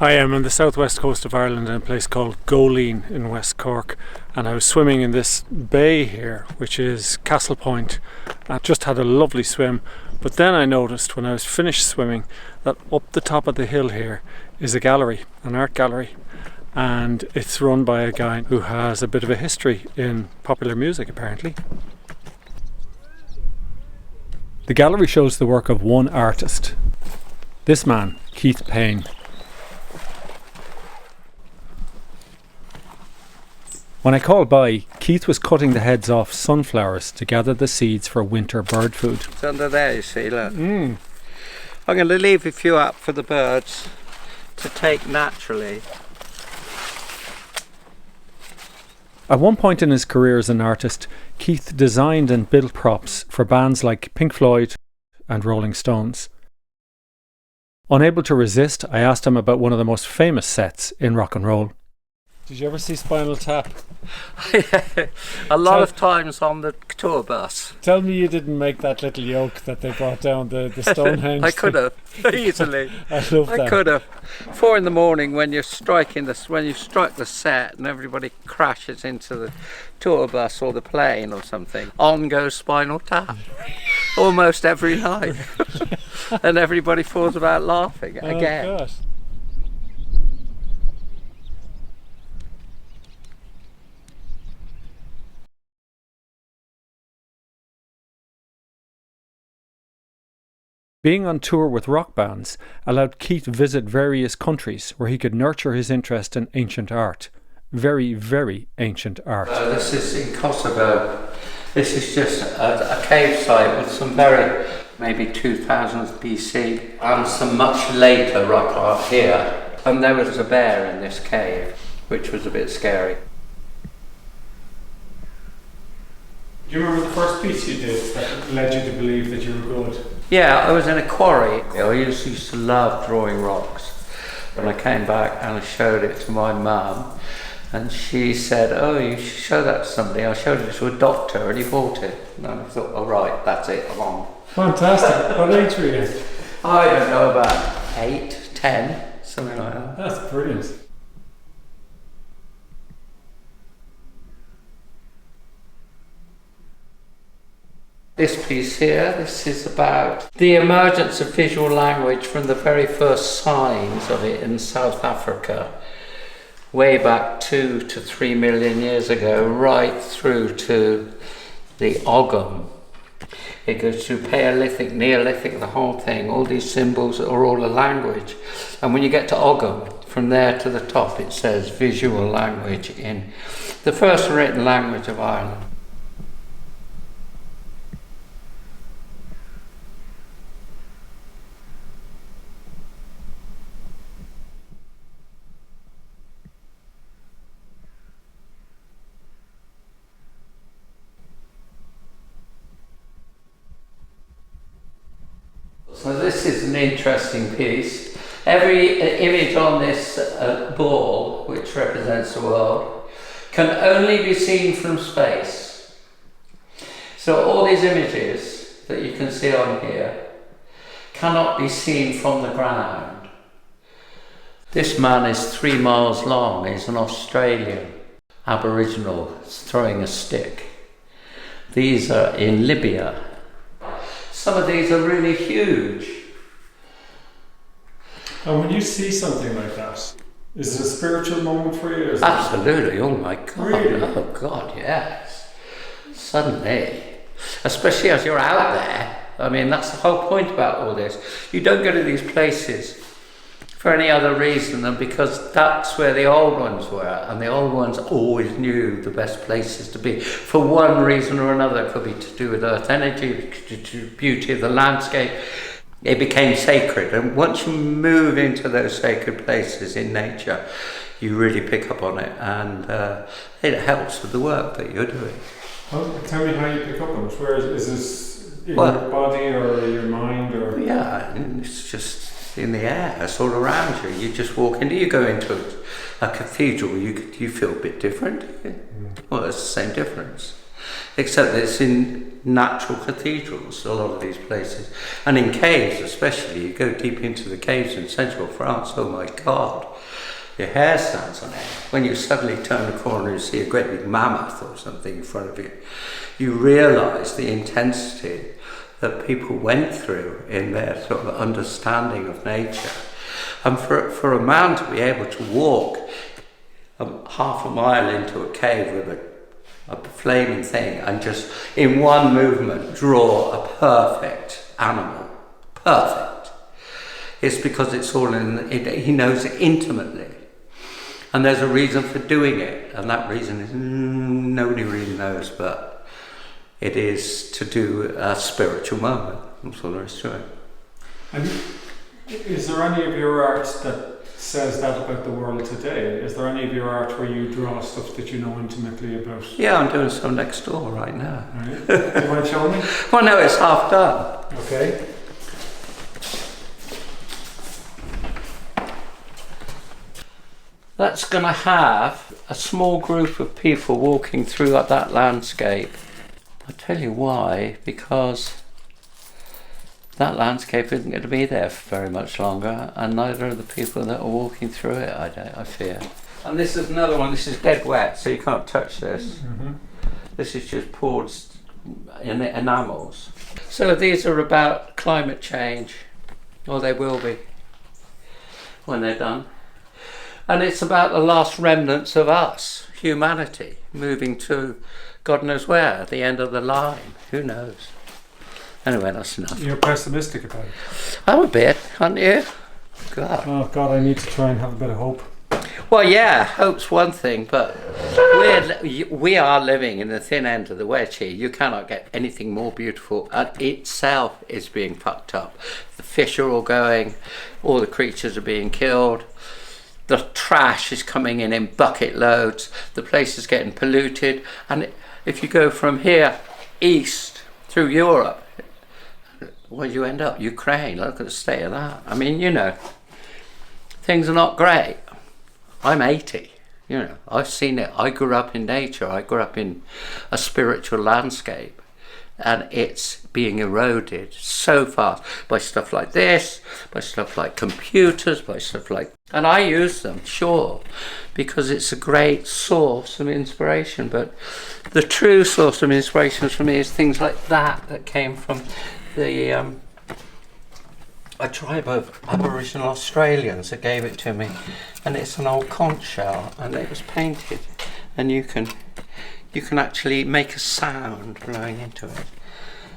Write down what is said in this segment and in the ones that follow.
I am on the southwest coast of Ireland in a place called Goleen in West Cork, and I was swimming in this bay here, which is Castle Point. I just had a lovely swim, but then I noticed when I was finished swimming that up the top of the hill here is a gallery, an art gallery, and it's run by a guy who has a bit of a history in popular music apparently. The gallery shows the work of one artist, this man, Keith Payne. When I called by, Keith was cutting the heads off sunflowers to gather the seeds for winter bird food. It's under there, you see, look. I'm going to leave a few up for the birds to take naturally. At one point in his career as an artist, Keith designed and built props for bands like Pink Floyd and Rolling Stones. Unable to resist, I asked him about one of the most famous sets in rock and roll. Did you ever see Spinal Tap? A lot of times on the tour bus. Tell me you didn't make that little yoke that they brought down the Stonehenge. I could have, easily. I love that. I could have. 4 a.m. when you strike the set and everybody crashes into the tour bus or the plane or something, on goes Spinal Tap. Almost every night. And everybody falls about laughing again. Oh gosh. Being on tour with rock bands allowed Keith to visit various countries where he could nurture his interest in ancient art. Very, very ancient art. This is in Kosovo. This is just a cave site with some very, maybe 2000 BC, and some much later rock art here. And there was a bear in this cave, which was a bit scary. Do you remember the first piece you did that led you to believe that you were good? Yeah, I was in a quarry. I used to love drawing rocks. When I came back and I showed it to my mum, and she said, "Oh, you should show that to somebody." I showed it to a doctor and he bought it. And I thought, "Oh right, that's it, I'm on." Fantastic. What age were you? I don't know, about 8, 10, something like that. That's brilliant. This piece here, this is about the emergence of visual language from the very first signs of it in South Africa, way back 2 to 3 million years ago, right through to the Ogham. It goes through Paleolithic, Neolithic, the whole thing. All these symbols are all a language. And when you get to Ogham, from there to the top, it says visual language in the first written language of Ireland. So this is an interesting piece. Every image on this ball, which represents the world, can only be seen from space. So all these images that you can see on here cannot be seen from the ground. This man is 3 miles long. He's an Australian Aboriginal throwing a stick. These are in Libya. Some of these are really huge. And when you see something like that, is it a spiritual moment for you? Absolutely, oh my God, really? Oh God, yes. Suddenly, especially as you're out there, I mean, that's the whole point about all this. You don't go to these places for any other reason than because that's where the old ones were, and the old ones always knew the best places to be for one reason or another. It could be to do with earth energy, to do with beauty of the landscape. It became sacred, and once you move into those sacred places in nature, you really pick up on it, and it helps with the work that you're doing. Tell me how you pick up on it. Where is this in your body or your mind? Or yeah, it's just in the air, it's all around you. You just walk into, you go into a cathedral, you feel a bit different. Well, it's the same difference. except that it's in natural cathedrals, a lot of these places, and in caves especially. You go deep into the caves in central France, oh my God, your hair stands on end. When you suddenly turn the corner and you see a great big mammoth or something in front of you, you realise the intensity that people went through in their sort of understanding of nature. And for a man to be able to walk half a mile into a cave with a flaming thing and just in one movement draw a perfect animal, perfect, it's because it's all he knows it intimately. And there's a reason for doing it, and that reason is nobody really knows, but it is to do a spiritual moment. That's all there is to it. And is there any of your art that says that about the world today? Is there any of your art where you draw stuff that you know intimately about? Yeah, I'm doing some next door right now. Right. Do you want to show me? Well, no, it's half done. Okay. That's going to have a small group of people walking through that landscape. I'll tell you why, because that landscape isn't going to be there for very much longer, and neither are the people that are walking through it, I fear. And this is another one. This is dead wet, so you can't touch this. Mm-hmm. This is just poured in enamels. So these are about climate change, or they will be when they're done. And it's about the last remnants of us, humanity, moving to God knows where, the end of the line. Who knows? Anyway, that's enough. You're pessimistic about it. I'm a bit, aren't you? God. Oh God, I need to try and have a bit of hope. Well, yeah, hope's one thing, but we are living in the thin end of the wedge here. You cannot get anything more beautiful. And itself is being fucked up. The fish are all going, all the creatures are being killed. The trash is coming in bucket loads. The place is getting polluted. And if you go from here east through Europe, where do you end up? Ukraine. Look at the state of that. I mean, you know, things are not great. I'm 80. You know, I've seen it. I grew up in nature. I grew up in a spiritual landscape. And it's being eroded so fast by stuff like this, by stuff like computers, by stuff like... And I use them, sure, because it's a great source of inspiration. But the true source of inspiration for me is things like that came from a tribe of Aboriginal Australians that gave it to me. And it's an old conch shell, and it was painted. And you can actually make a sound blowing into it.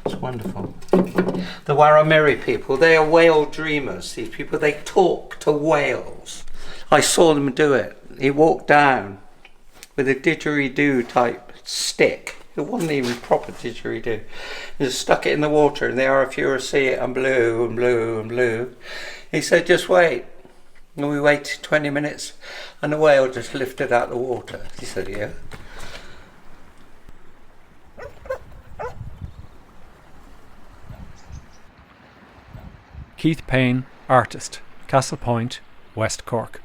It's wonderful. The Warramiri people, they are whale dreamers. These people, they talk to whales. I saw them do it. He walked down with a didgeridoo type stick. It wasn't even proper didgeridoo. He just stuck it in the water, and the Arafura see it and blew and blew and blew. He said, just wait. And we waited 20 minutes, and the whale just lifted out the water. He said, yeah. Keith Payne, artist, Castle Point, West Cork.